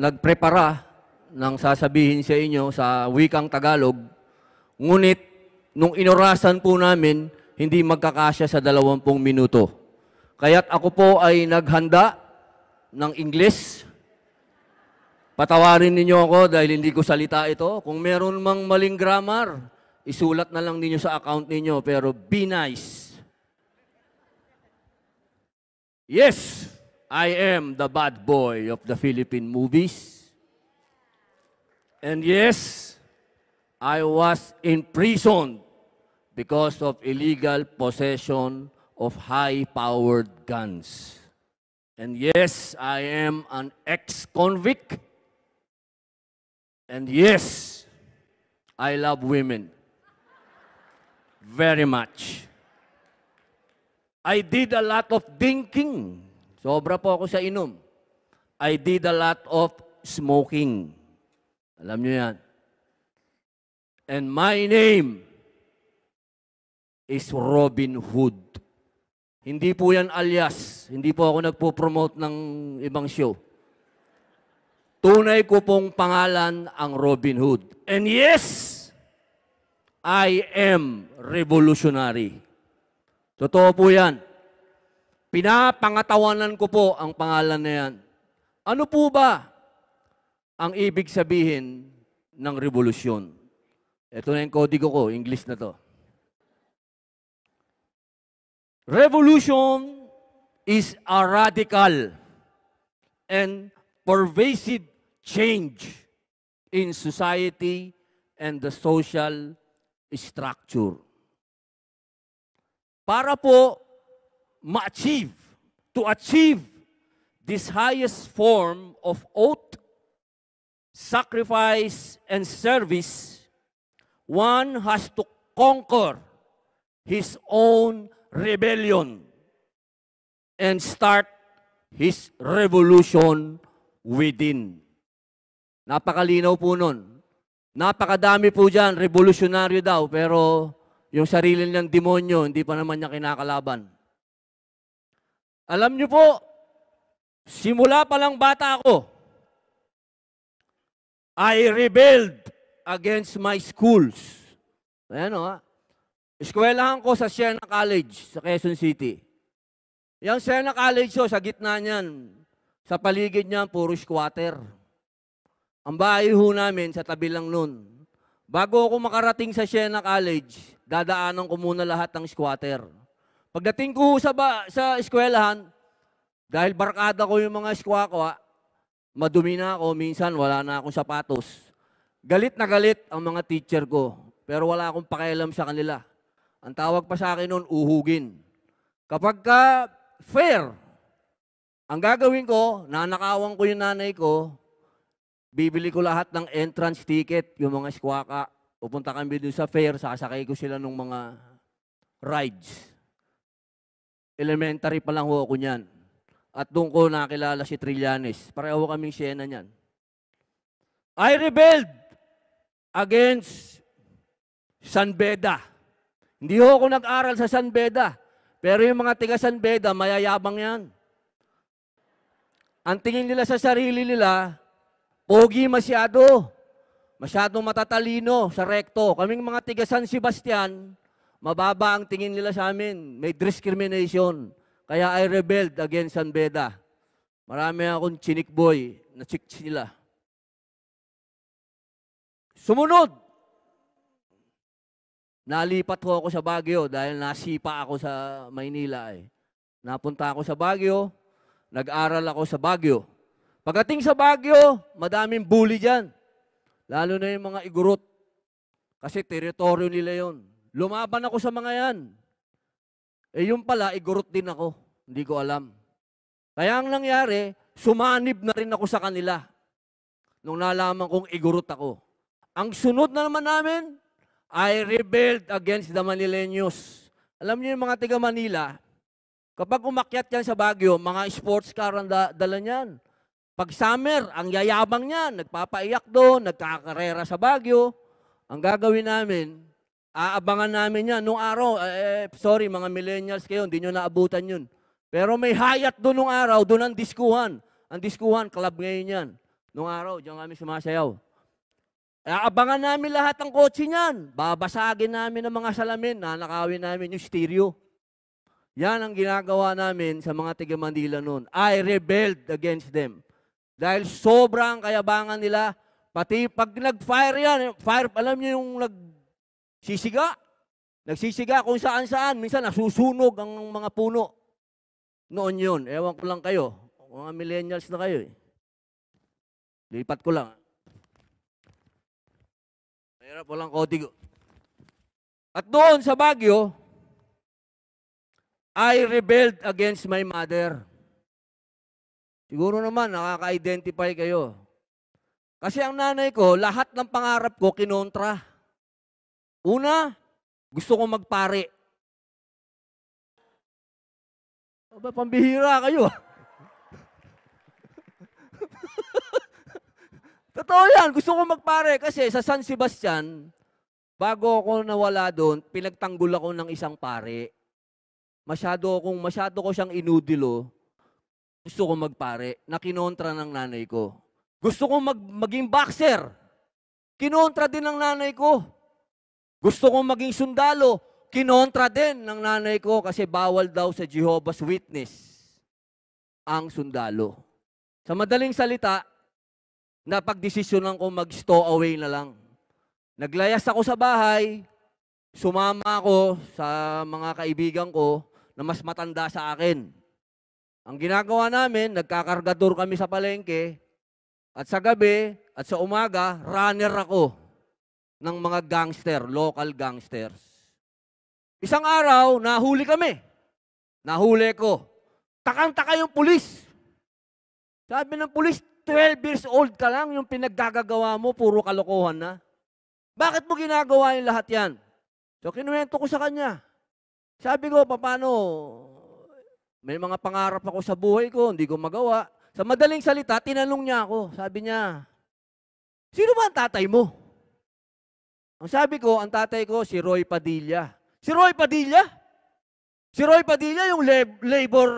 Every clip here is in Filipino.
nagprepara ng sasabihin sa inyo sa wikang Tagalog, ngunit nung inorasan po namin, hindi magkakasya sa 20 minuto. Kaya't ako po ay naghanda ng English. Patawarin ninyo ako dahil hindi ko salita ito. Kung meron mang maling grammar, isulat na lang ninyo sa account ninyo, pero be nice. Yes, I am the bad boy of the Philippine movies. And yes, I was imprisoned because of illegal possession of high-powered guns. And yes, I am an ex-convict. And yes, I love women very much. I did a lot of drinking. Sobra po ako sa inom. I did a lot of smoking. Alam niyo yan. And my name is Robin Hood. Hindi po yan alias. Hindi po ako nagpo-promote ng ibang show. Tunay ko pong pangalan ang Robin Hood. And yes, I am revolutionary. Totoo po yan. Pinapangatawanan ko po ang pangalan na yan. Ano po ba ang ibig sabihin ng revolusyon? Ito na yung kodigo ko, English na to. Revolution is a radical and pervasive change in society and the social structure. Para po to achieve this highest form of oath, sacrifice, and service, one has to conquer his own rebellion and start his revolution within. Napakalinaw po nun. Napakadami po dyan, revolusyonaryo daw, pero yung sarili niyang demonyo, hindi pa naman niya kinakalaban. Alam niyo po, simula pa lang bata ako, I rebelled against my schools. Ayan o, eskwelahan ko sa Siena College sa Quezon City. Yung Siena College sa gitna niyan, sa paligid niyan, puro squatter. Ang bahay ho namin sa tabi lang nun. Bago ako makarating sa Siena College, dadaanan ko muna lahat ng squatter. Pagdating ko sa eskwelahan, dahil barkada ko yung mga squawka, madumi na ako, minsan wala na akong sapatos. Galit na galit ang mga teacher ko, pero wala akong pakialam sa kanila. Ang tawag pa sa akin noon, uhugin. Kapag fair, ang gagawin ko, nanakawan ko yung nanay ko, bibili ko lahat ng entrance ticket, yung mga squawka. Pupunta kami doon sa fair, sasakay ko sila ng mga rides. Elementary pa lang ho ako niyan. At doon ko nakilala si Trillanes. Pareho kaming Siena niyan. I rebelled against San Beda. Hindi ho ako nag-aral sa San Beda. Pero yung mga tiga San Beda, mayayabang yan. Ang tingin nila sa sarili nila, pogi masyado. Masyadong matatalino sa rekto. Kaming mga tiga San Sebastian, mababa ang tingin nila sa amin. May discrimination. Kaya I rebelled against San Beda. Marami akong chinik boy na chicks nila. Sumunod. Nalipat ko ako sa Baguio dahil nasipa ako sa Maynila. Napunta ako sa Baguio, nag-aral ako sa Baguio. Pagdating sa Baguio, madaming bully dyan. Lalo na yung mga igurot. Kasi teritoryo nila yon. Lumaban ako sa mga yan. Yung pala, igurot din ako. Hindi ko alam. Kaya ang nangyari, sumanib na rin ako sa kanila. Nung nalaman kong igurot ako. Ang sunod na naman namin, I rebelled against the Manileños. Alam niyo yung mga tiga Manila, kapag umakyat yan sa Baguio, mga sports car ang dala niyan. Pag summer, ang yayabang niyan, nagpapaiyak doon, nagkakarera sa Baguio. Ang gagawin namin, aabangan namin yan. Nung araw, sorry mga millennials kayo, hindi nyo naabutan yun. Pero may hayat doon nung araw, doon ang diskuhan. Ang diskuhan, club ngayon yan. Nung araw, diyan kami sumasayaw. Abangan namin lahat ng kotse niyan. Babasagin namin ang mga salamin, nanakawin namin yung stereo. Yan ang ginagawa namin sa mga taga Manila noon. I rebelled against them. Dahil sobrang kayabangan nila, pati pag nag-fire yan, fire, alam niyo yung nagsisiga? Nagsisiga kung saan-saan. Minsan nasusunog ang mga puno. Noon yun. Ewan ko lang kayo. Mga millennials na kayo eh. Lipat ko lang. Mahirap, walang kodigo. At doon sa Baguio, I rebelled against my mother. Siguro naman, nakaka-identify kayo. Kasi ang nanay ko, lahat ng pangarap ko, kinontra. Una, gusto ko magpare. Aba, pambihira kayo. Totoo yan, gusto ko magpare. Kasi sa San Sebastian, bago ako nawala doon, pinagtanggol ako ng isang pare. Masyado ko siyang inudilo. Gusto ko magpare, na kinontra ng nanay ko. Gusto ko maging boxer. Kinontra din ng nanay ko. Gusto ko maging sundalo. Kinontra din ng nanay ko kasi bawal daw sa Jehovah's Witness ang sundalo. Sa madaling salita, napagdesisyonan ko mag-stowaway na lang. Naglayas ako sa bahay, sumama ako sa mga kaibigan ko na mas matanda sa akin. Ang ginagawa namin, nagkakargador kami sa palengke, at sa gabi at sa umaga, runner ako ng mga gangster, local gangsters. Isang araw, nahuli kami. Nahuli ko. Takang-taka yung pulis. Sabi ng pulis, 12 years old ka lang, yung pinaggagawa mo, puro kalokohan na. Bakit mo ginagawa yung lahat yan? So, kinuwento ko sa kanya. Sabi ko, paano? May mga pangarap ako sa buhay ko, hindi ko magawa. Sa madaling salita, tinanong niya ako. Sabi niya, sino ba ang tatay mo? Ang sabi ko, ang tatay ko, si Roy Padilla. Si Roy Padilla? Si Roy Padilla, yung labor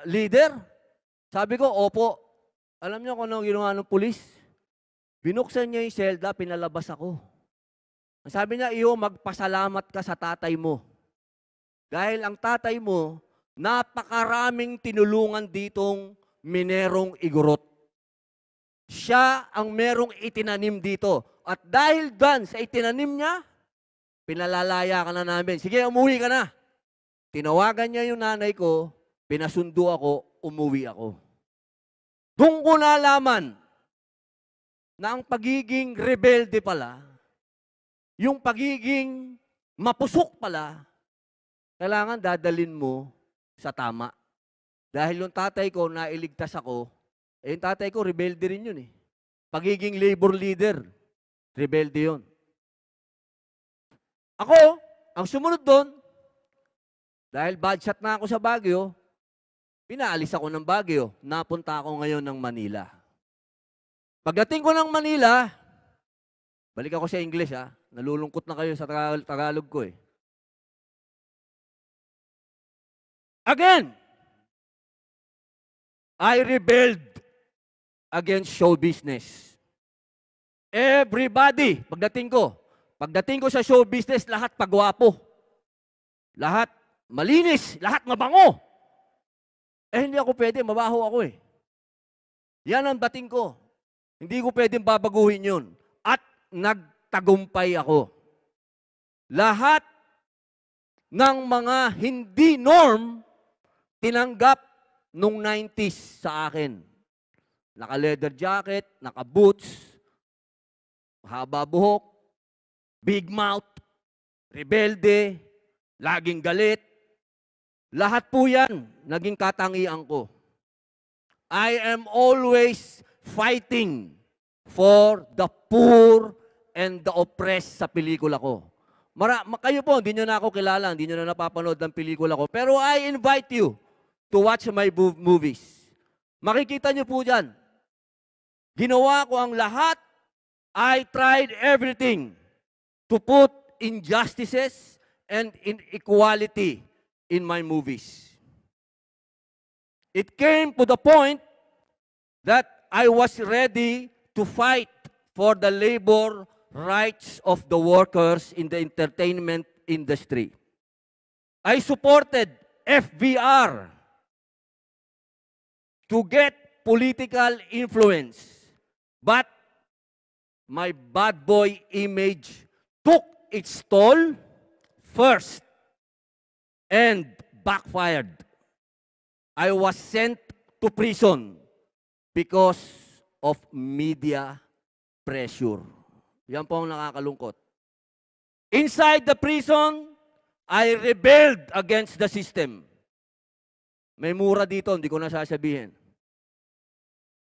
leader? Sabi ko, opo. Alam niyo kung ano ginawa ng pulis? Binuksan niya yung selda, pinalabas ako. Ang sabi niya, iyo, magpasalamat ka sa tatay mo. Dahil ang tatay mo, napakaraming tinulungan ditong minerong igorot. Siya ang merong itinanim dito. At dahil dyan sa itinanim niya, pinalalaya ka na namin. Sige, umuwi ka na. Tinawagan niya yung nanay ko, pinasundo ako, umuwi ako. Doon ko nalaman na ang pagiging rebelde pala, yung pagiging mapusok pala, kailangan dadalin mo sa tama. Dahil yung tatay ko, nailigtas ako, yung tatay ko, rebelde rin yun eh. Pagiging labor leader, rebelde yun. Ako, ang sumunod doon, dahil bad shot na ako sa Baguio, pinaalis ako ng Baguio, napunta ako ngayon ng Manila. Pagdating ko ng Manila, balik ako sa English ha, nalulungkot na kayo sa Tagalog ko eh. Again, I rebelled against show business. Everybody, pagdating ko sa show business, lahat pagwapo. Lahat malinis, lahat mabango. Hindi ako pwede, mabaho ako eh. Yan ang dating ko. Hindi ko pwedeng babaguhin yun. At nagtagumpay ako. Lahat ng mga hindi norm, tinanggap nung 90s sa akin. Naka-leather jacket, naka-boots, haba buhok, big mouth, rebelde, laging galit. Lahat po yan, naging katangian ko. I am always fighting for the poor and the oppressed sa pelikula ko. Kayo po, hindi nyo na ako kilala, hindi nyo na napapanood ng pelikula ko. Pero I invite you to watch my movies. Makikita nyo po dyan. Ginawa ko ang lahat. I tried everything to put injustices and inequality in my movies. It came to the point that I was ready to fight for the labor rights of the workers in the entertainment industry. I supported FBR to get political influence, but my bad boy image took its toll first and backfired. I was sent to prison because of media pressure. Yan po ang nakakalungkot. Inside the prison, I rebelled against the system. May mura dito, hindi ko na sasabihin.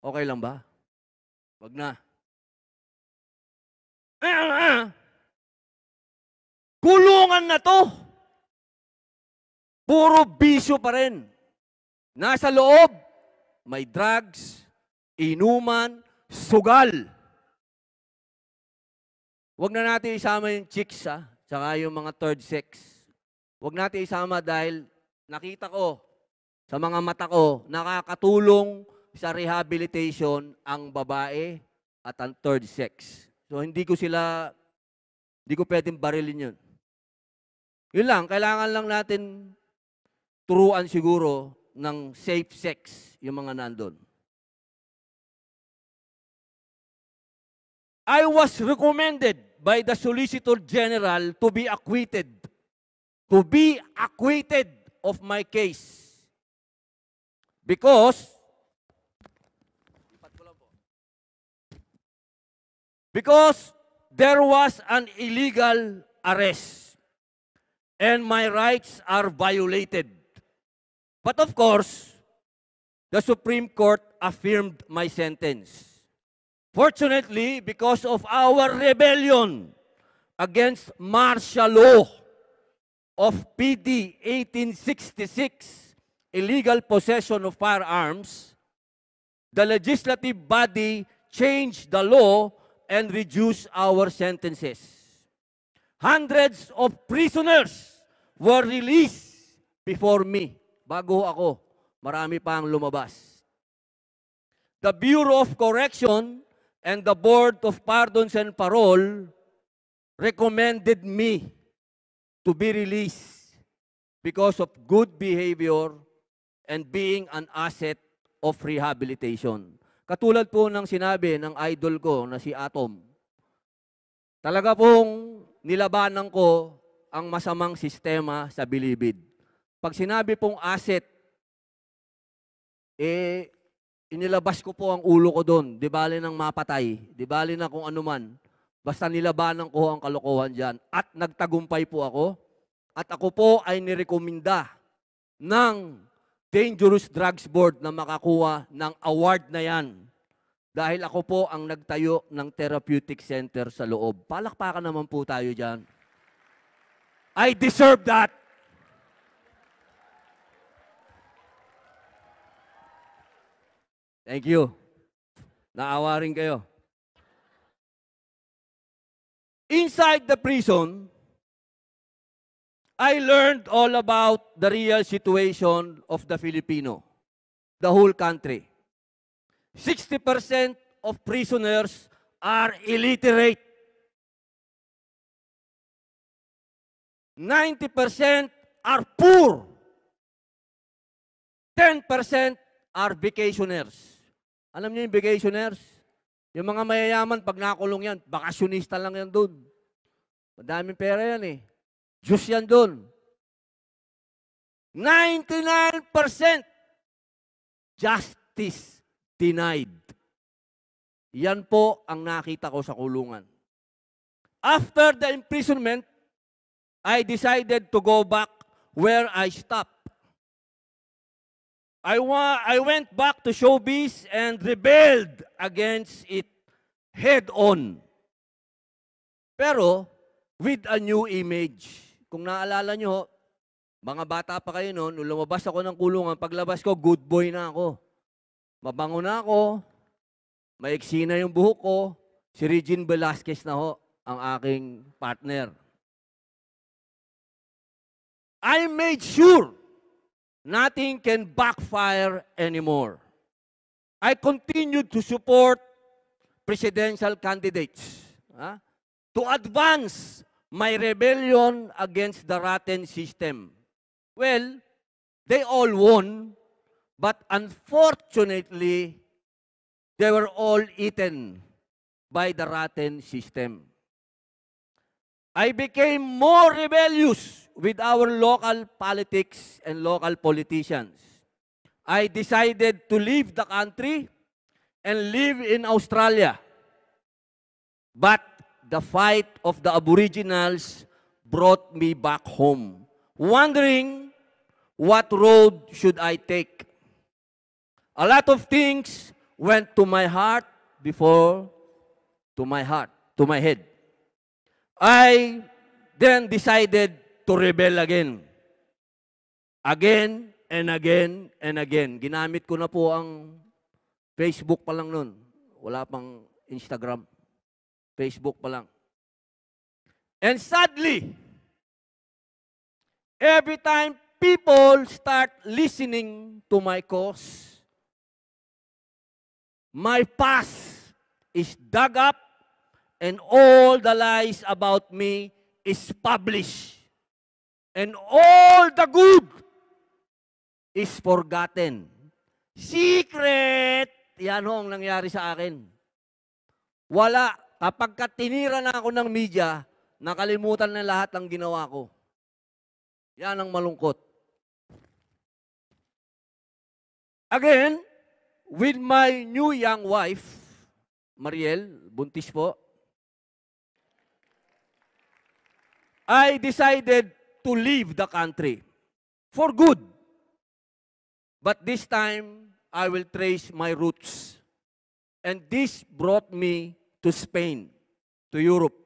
Okay lang ba? Wag na. Kulungan na to. Puro bisyo pa rin. Nasa loob, may drugs, inuman, sugal. Huwag na natin isama yung chicks, tsaka yung mga third sex. Huwag natin isama dahil nakita ko sa mga mata ko, nakakatulong sa rehabilitation ang babae at ang third sex. So hindi ko pwedeng barilin yun. Yun lang, kailangan lang natin turuan siguro ng safe sex yung mga nandun. I was recommended by the Solicitor General to be acquitted of my case. Because there was an illegal arrest and my rights are violated. But of course, the Supreme Court affirmed my sentence. Fortunately, because of our rebellion against martial law of PD 1866, illegal possession of firearms, the legislative body changed the law and reduced our sentences. Hundreds of prisoners were released before me. Bago ako, marami pang lumabas. The Bureau of Correction and the Board of Pardons and Parole recommended me to be released because of good behavior and being an asset of rehabilitation. Katulad po ng sinabi ng idol ko na si Atom. Talaga pong nilabanan ko ang masamang sistema sa Bilibid. Pag sinabi pong asset, inilabas ko po ang ulo ko doon. Di bali ng mapatay. Di bali na kung ano man. Basta nilabanan ko ang kalokohan dyan. At nagtagumpay po ako. At ako po ay nirekomenda ng Dangerous Drugs Board na makakuha ng award na yan. Dahil ako po ang nagtayo ng therapeutic center sa loob. Palakpakan naman po tayo dyan. I deserve that. Thank you. Naawa rin kayo. Inside the prison, I learned all about the real situation of the Filipino, the whole country. 60% of prisoners are illiterate. 90% are poor. 10% are vacationers. Alam niyo yung vacationers? Yung mga mayayaman, pag nakulong yan, bakasyonista lang yan doon. Madaming pera yan eh. Diyos yan doon. 99% justice denied. Yan po ang nakita ko sa kulungan. After the imprisonment, I decided to go back where I stopped. I went back to showbiz and rebelled against it head-on. Pero, with a new image. Kung naalala nyo, mga bata pa kayo noon, nung lumabas ako ng kulungan, paglabas ko, good boy na ako. Mabango na ako, maiksi na yung buhok ko, si Regine Velasquez na ho, ang aking partner. I made sure nothing can backfire anymore. I continued to support presidential candidates to advance my rebellion against the rotten system. Well, they all won, but unfortunately, they were all eaten by the rotten system. I became more rebellious with our local politics and local politicians. I decided to leave the country and live in Australia. But the fight of the Aboriginals brought me back home, wondering what road should I take. A lot of things went to my heart before to my head. I then decided to rebel again. Again and again and again. Ginamit ko na po ang Facebook pa lang nun. Wala pang Instagram. Facebook pa lang. And sadly, every time people start listening to my cause, my past is dug up and all the lies about me is published. And all the good is forgotten. Secret! Yan ho ang nangyari sa akin. Wala. Kapag tinira na ako ng media, nakalimutan na lahat ng ginawa ko. Yan ang malungkot. Again, with my new young wife, Mariel, buntis po, I decided to leave the country for good. But this time, I will trace my roots. And this brought me to Spain, to Europe.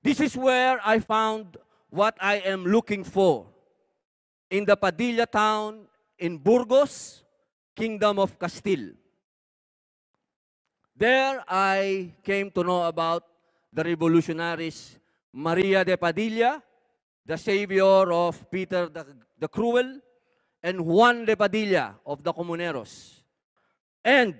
This is where I found what I am looking for. In the Padilla town in Burgos, Kingdom of Castile. There I came to know about the revolutionaries Maria de Padilla, the savior of Peter the Cruel, and Juan de Padilla of the Comuneros, and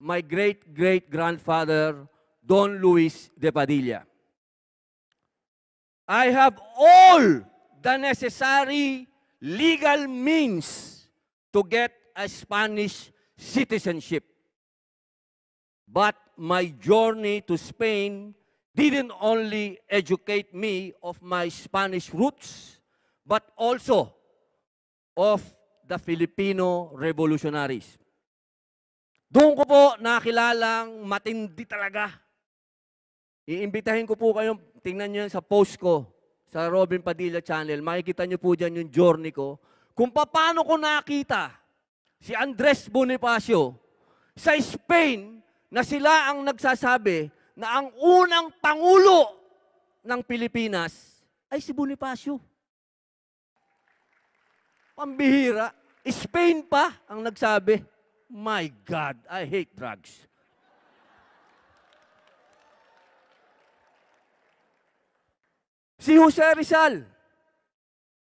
my great-great-grandfather, Don Luis de Padilla. I have all the necessary legal means to get a Spanish citizenship. But my journey to Spain didn't only educate me of my Spanish roots, but also of the Filipino revolutionaries. Doon ko po nakilalang matindi talaga. Iimbitahin ko po kayong, tingnan nyo yan sa post ko, sa Robin Padilla channel. Makikita nyo po dyan yung journey ko. Kung paano ko nakita si Andres Bonifacio sa Spain na sila ang nagsasabi na ang unang pangulo ng Pilipinas ay si Bonifacio. Pambihira. Spain pa ang nagsabi. My God, I hate drugs. Si Jose Rizal,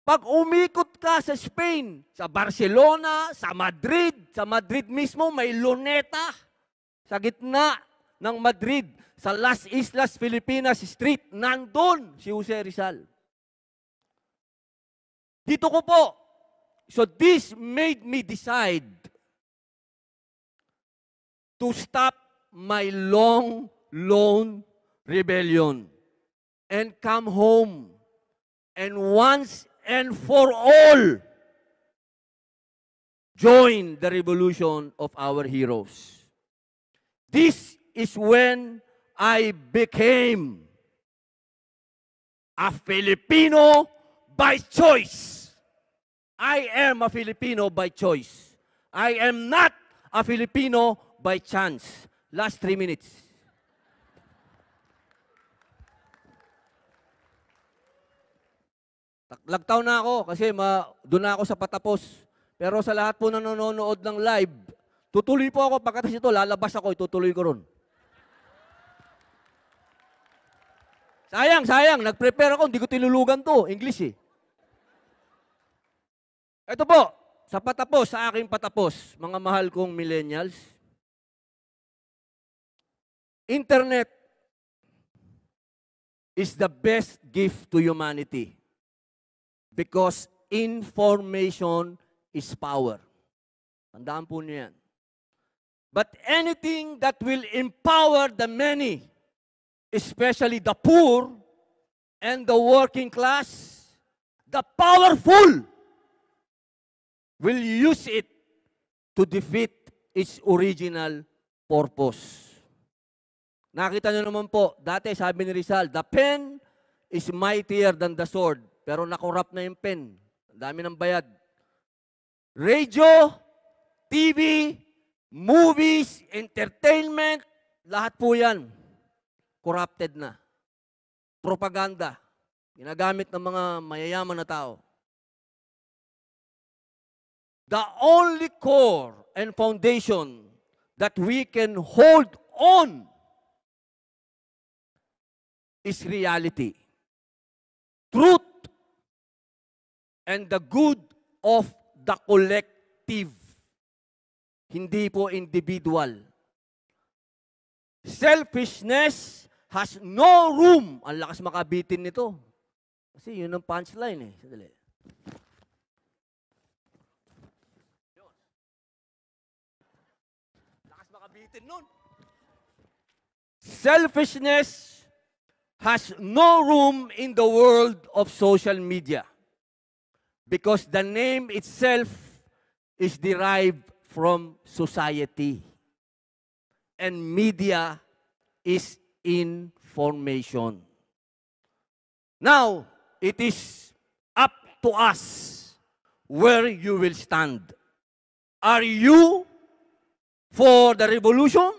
pag umikot ka sa Spain, sa Barcelona, sa Madrid mismo may luneta sa gitna ng Madrid, sa Las Islas Filipinas Street, nandun si Jose Rizal. Dito ko po. So this made me decide to stop my long rebellion and come home and once and for all join the revolution of our heroes. This is when I became a Filipino by choice. I am a Filipino by choice. I am not a Filipino by chance. Last 3 minutes. Lagtaw na ako kasi doon na ako sa patapos. Pero sa lahat po na nanonood ng live, tutuloy po ako pagkatapos ito, lalabas ako, itutuloy ko ron. Sayang, nag-prepare ako, hindi ko tinulugan to, English eh. Ito po, sa aking patapos, mga mahal kong millennials, Internet is the best gift to humanity because information is power. Tandaan po niyo yan. But anything that will empower the many, especially the poor and the working class, the powerful, will use it to defeat its original purpose. Nakita nyo naman po, dati sabi ni Rizal, the pen is mightier than the sword. Pero nakorap na yung pen. Ang dami ng bayad. Radio, TV, movies, entertainment, lahat po yan. Corrupted na. Propaganda. Ginagamit ng mga mayayaman na tao. The only core and foundation that we can hold on is reality, truth, and the good of the collective. Hindi po individual. Selfishness has no room. Ang lakas makabitin nito. Kasi yun ang punchline eh. Sadali. Lakas makabitin nun. Selfishness has no room in the world of social media because the name itself is derived from society and media is information. Now, it is up to us where you will stand. Are you for the revolution?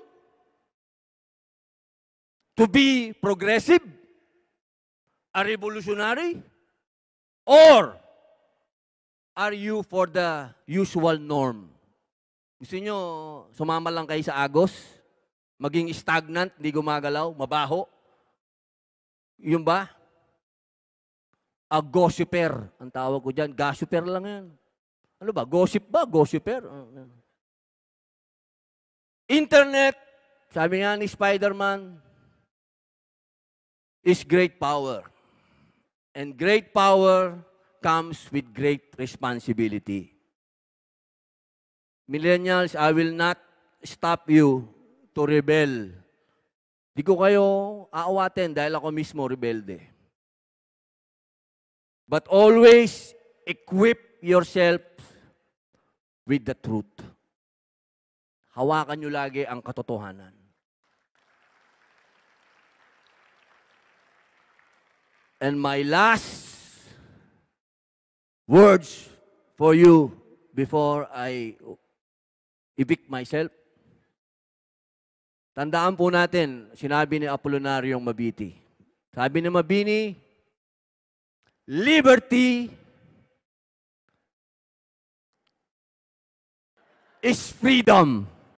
To be progressive, a revolutionary, or are you for the usual norm? Gusto nyo sumama lang kayo sa agos? Maging stagnant, hindi gumagalaw, mabaho? Yun ba? A gossiper, ang tawag ko dyan. Gossiper lang yan. Ano ba? Gossip ba? Gossiper? Internet, sabi nga ni Spider-Man, is great power. And great power comes with great responsibility. Millennials, I will not stop you to rebel. Di ko kayo aawatin dahil ako mismo rebelde. But always equip yourself with the truth. Hawakan nyo lagi ang katotohanan. And my last words for you before I evict myself. Tandaan po natin, sinabi ni Apollonariong Mabini. Sabi ni Mabini, liberty is freedom.